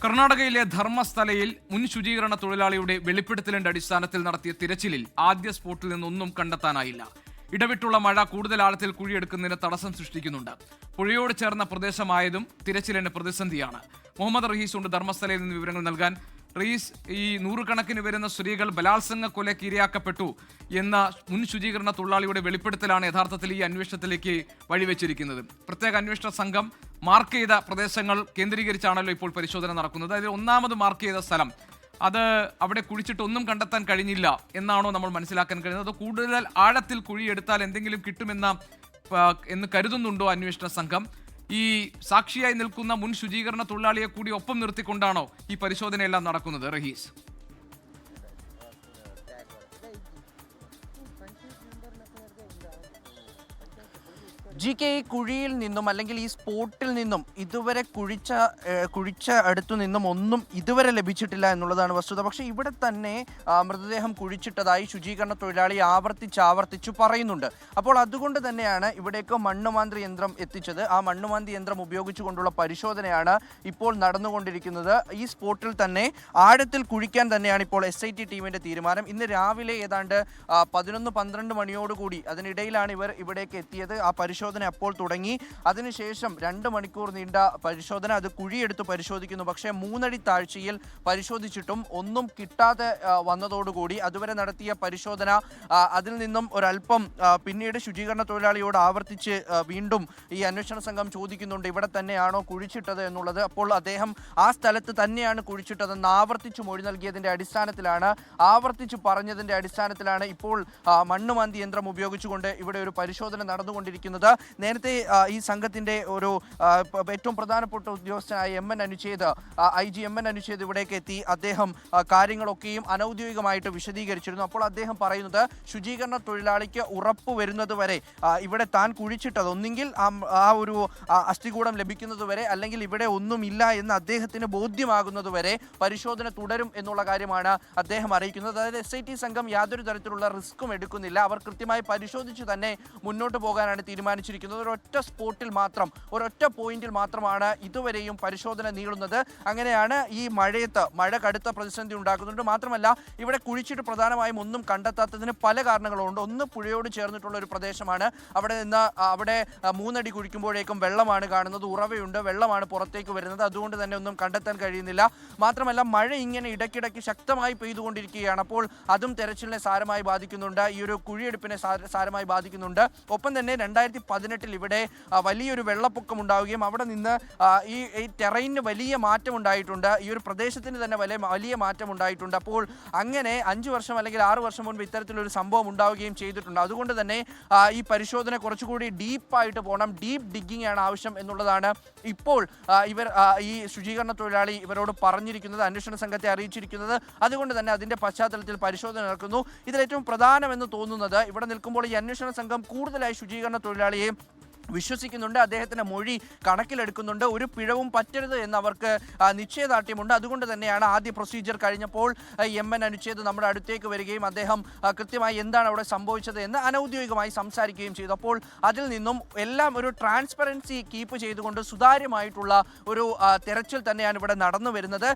കർണാടകയിലെ ധർമ്മസ്ഥലയിൽ മുൻ ശുചീകരണ തൊഴിലാളിയുടെ വെളിപ്പെടുത്തലിന്റെ അടിസ്ഥാനത്തിൽ നടത്തിയ തിരച്ചിലിൽ ആദ്യ സ്പോട്ടിൽ നിന്നൊന്നും കണ്ടെത്താനായില്ല. ഇടവിട്ടുള്ള മഴ കൂടുതൽ ആഴത്തിൽ കുഴിയെടുക്കുന്നതിന് തടസ്സം സൃഷ്ടിക്കുന്നുണ്ട്. പുഴയോട് ചേർന്ന പ്രദേശമായതും തിരച്ചിലിന് പ്രതിസന്ധിയാണ്. മുഹമ്മദ് റഹീസ് ഉണ്ട് ധർമ്മസ്ഥലയിൽ നിന്ന് വിവരങ്ങൾ നൽകാൻ. റഹീസ്, ഈ നൂറുകണക്കിന് വരുന്ന സ്ത്രീകൾ ബലാത്സംഗ കൊലയ്ക്ക് ഇരയാക്കപ്പെട്ടു എന്ന മുൻ ശുചീകരണ തൊഴിലാളിയുടെ വെളിപ്പെടുത്തലാണ് യഥാർത്ഥത്തിൽ ഈ അന്വേഷണത്തിലേക്ക് വഴിവെച്ചിരിക്കുന്നത്. പ്രത്യേക അന്വേഷണ സംഘം മാർക്ക് ചെയ്ത പ്രദേശങ്ങൾ കേന്ദ്രീകരിച്ചാണല്ലോ ഇപ്പോൾ പരിശോധന നടക്കുന്നത്. അതിൽ ഒന്നാമത് മാർക്ക് ചെയ്ത സ്ഥലം, അത് അവിടെ കുഴിച്ചിട്ടൊന്നും കണ്ടെത്താൻ കഴിഞ്ഞില്ല എന്നാണോ നമ്മൾ മനസ്സിലാക്കാൻ കഴിയുന്നത്? അതോ കൂടുതൽ ആഴത്തിൽ കുഴിയെടുത്താൽ എന്തെങ്കിലും എന്ന് കരുതുന്നുണ്ടോ അന്വേഷണ സംഘം? ഈ സാക്ഷിയായി നിൽക്കുന്ന മുൻ ശുചീകരണ തൊഴിലാളിയെ കൂടി ഒപ്പം നിർത്തിക്കൊണ്ടാണോ ഈ പരിശോധനയെല്ലാം നടക്കുന്നത്? റഹീസ്, ഈ കുഴിയിൽ നിന്നും അല്ലെങ്കിൽ ഈ സ്പോട്ടിൽ നിന്നും ഇതുവരെ കുഴിച്ച അടുത്തു നിന്നും ഒന്നും ഇതുവരെ ലഭിച്ചിട്ടില്ല എന്നുള്ളതാണ് വസ്തുത. പക്ഷേ ഇവിടെ തന്നെ മൃതദേഹം കുഴിച്ചിട്ടതായി ശുചീകരണ തൊഴിലാളി ആവർത്തിച്ചു പറയുന്നുണ്ട്. അപ്പോൾ അതുകൊണ്ട് തന്നെയാണ് ഇവിടേക്ക് മണ്ണുമാന്തി യന്ത്രം എത്തിച്ചത്. ആ മണ്ണുമാന്തി യന്ത്രം ഉപയോഗിച്ചുകൊണ്ടുള്ള പരിശോധനയാണ് ഇപ്പോൾ നടന്നുകൊണ്ടിരിക്കുന്നത്. ഈ സ്പോട്ടിൽ തന്നെ ആഴത്തിൽ കുഴിക്കാൻ തന്നെയാണ് ഇപ്പോൾ SIT ടീമിന്റെ തീരുമാനം. ഇന്ന് രാവിലെ ഏതാണ്ട് 11-12 മണിയോടുകൂടി അതിനിടയിലാണ് ഇവർ ഇവിടേക്ക് എത്തിയത്. ആ പരിശോധന അപ്പോൾ തുടങ്ങി. അതിനുശേഷം 2 മണിക്കൂർ നീണ്ട പരിശോധന, അത് കുഴിയെടുത്ത് പരിശോധിക്കുന്നു. പക്ഷേ 3 അടി താഴ്ചയിൽ പരിശോധിച്ചിട്ടും ഒന്നും കിട്ടാതെ വന്നതോടുകൂടി അതുവരെ നടത്തിയ പരിശോധന അതിൽ നിന്നും ഒരല്പം പിന്നീട് ശുചീകരണ തൊഴിലാളിയോട് ആവർത്തിച്ച് വീണ്ടും ഈ അന്വേഷണ സംഘം ചോദിക്കുന്നുണ്ട്, ഇവിടെ തന്നെയാണോ കുഴിച്ചിട്ടത് എന്നുള്ളത്. അപ്പോൾ അദ്ദേഹം ആ സ്ഥലത്ത് തന്നെയാണ് കുഴിച്ചിട്ടതെന്ന് ആവർത്തിച്ച് മൊഴി നൽകിയതിൻ്റെ അടിസ്ഥാനത്തിലാണ്, ആവർത്തിച്ച് പറഞ്ഞതിൻ്റെ അടിസ്ഥാനത്തിലാണ് ഇപ്പോൾ മണ്ണുമാന്തി യന്ത്രം ഉപയോഗിച്ചുകൊണ്ട് ഇവിടെ ഒരു പരിശോധന നടന്നുകൊണ്ടിരിക്കുന്നത്. നേരത്തെ ഈ സംഘത്തിന്റെ ഒരു ഏറ്റവും പ്രധാനപ്പെട്ട ഉദ്യോഗസ്ഥനായ IG MN അനുച്ഛേദ് ഇവിടേക്ക് എത്തി. അദ്ദേഹം കാര്യങ്ങളൊക്കെയും അനൗദ്യോഗികമായിട്ട് വിശദീകരിച്ചിരുന്നു. അപ്പോൾ അദ്ദേഹം പറയുന്നത്, ശുചീകരണ തൊഴിലാളിക്ക് ഉറപ്പ് വരുന്നത് വരെ ഇവിടെ താൻ കുഴിച്ചിട്ടത് ഒന്നെങ്കിൽ ആ ഒരു അസ്ഥികൂടം ലഭിക്കുന്നത് വരെ, അല്ലെങ്കിൽ ഇവിടെ ഒന്നുമില്ല എന്ന് അദ്ദേഹത്തിന് ബോധ്യമാകുന്നത് വരെ പരിശോധന തുടരും എന്നുള്ള കാര്യമാണ് അദ്ദേഹം അറിയിക്കുന്നത്. അതായത് SIT സംഘം യാതൊരു തരത്തിലുള്ള റിസ്ക്കും എടുക്കുന്നില്ല. അവർ കൃത്യമായി പരിശോധിച്ച് തന്നെ മുന്നോട്ട് പോകാനാണ് തീരുമാനിച്ചിരിക്കുന്നത്. ഒരൊറ്റ സ്പോട്ടിൽ മാത്രം, ഒരൊറ്റ പോയിന്റിൽ മാത്രമാണ് ഇതുവരെയും പരിശോധന നീളുന്നത്. അങ്ങനെയാണ് ഈ മഴ കടുത്ത പ്രതിസന്ധി ഉണ്ടാക്കുന്നുണ്ട്. മാത്രമല്ല ഇവിടെ കുഴിച്ചിട്ട് പ്രധാനമായും ഒന്നും കണ്ടെത്താത്തതിന് പല കാരണങ്ങളുണ്ട്. ഒന്ന്, പുഴയോട് ചേർന്നിട്ടുള്ള ഒരു പ്രദേശമാണ്. അവിടെ 3 അടി കുഴിക്കുമ്പോഴേക്കും വെള്ളമാണ് കാണുന്നത്, ഉറവയുണ്ട്, വെള്ളമാണ് പുറത്തേക്ക് വരുന്നത്. അതുകൊണ്ട് തന്നെ ഒന്നും കണ്ടെത്താൻ കഴിയുന്നില്ല. മാത്രമല്ല മഴ ഇങ്ങനെ ഇടയ്ക്കിടയ്ക്ക് ശക്തമായി പെയ്തുകൊണ്ടിരിക്കുകയാണ്. അപ്പോൾ അതും തെരച്ചിലിനെ സാരമായി ബാധിക്കുന്നുണ്ട്, ഈ ഒരു കുഴിയെടുപ്പിനെ സാരമായി ബാധിക്കുന്നുണ്ട്. ഒപ്പം തന്നെ 2018 ഇവിടെ വലിയൊരു വെള്ളപ്പൊക്കം ഉണ്ടാവുകയും അവിടെ നിന്ന് ഈ ടെറൈനിന് വലിയ മാറ്റം ഉണ്ടായിട്ടുണ്ട്. ഈ ഒരു പ്രദേശത്തിന് തന്നെ വലിയ മാറ്റം ഉണ്ടായിട്ടുണ്ട്. അപ്പോൾ അങ്ങനെ 5 വർഷം അല്ലെങ്കിൽ 6 വർഷം മുൻപ് ഇത്തരത്തിലൊരു സംഭവം ഉണ്ടാവുകയും ചെയ്തിട്ടുണ്ട്. അതുകൊണ്ട് തന്നെ ഈ പരിശോധന കുറച്ചുകൂടി ഡീപ്പായിട്ട് പോകണം, ഡീപ്പ് ഡിഗ്ഗിങ് ആണ് ആവശ്യം എന്നുള്ളതാണ് ഇപ്പോൾ ഈ ശുചീകരണ തൊഴിലാളി ഇവരോട് പറഞ്ഞിരിക്കുന്നത്, അന്വേഷണ സംഘത്തെ അറിയിച്ചിരിക്കുന്നത്. അതുകൊണ്ട് തന്നെ അതിൻ്റെ പശ്ചാത്തലത്തിൽ പരിശോധന നടക്കുന്നു. ഇതിലേറ്റവും പ്രധാനമെന്ന് തോന്നുന്നത്, ഇവിടെ നിൽക്കുമ്പോൾ ഈ അന്വേഷണ സംഘം കൂടുതലായി ശുചീകരണ തൊഴിലാളിയെ വിശ്വസിക്കുന്നുണ്ട്, അദ്ദേഹത്തിൻ്റെ മൊഴി കണക്കിലെടുക്കുന്നുണ്ട്. ഒരു പിഴവും പറ്റരുത് എന്ന് അവർക്ക് നിശ്ചയദാർഢ്യമുണ്ട്. അതുകൊണ്ട് തന്നെയാണ് ആദ്യ പ്രൊസീജിയർ കഴിഞ്ഞപ്പോൾ MN അനുച്ഛേദ് നമ്മുടെ അടുത്തേക്ക് വരികയും അദ്ദേഹം കൃത്യമായി എന്താണ് അവിടെ സംഭവിച്ചത് എന്ന് അനൗദ്യോഗികമായി സംസാരിക്കുകയും ചെയ്തു. അപ്പോൾ അതിൽ നിന്നും എല്ലാം ഒരു ട്രാൻസ്പെറൻസി കീപ്പ് ചെയ്തുകൊണ്ട് സുതാര്യമായിട്ടുള്ള ഒരു തെരച്ചിൽ തന്നെയാണ് ഇവിടെ നടന്നു വരുന്നത്.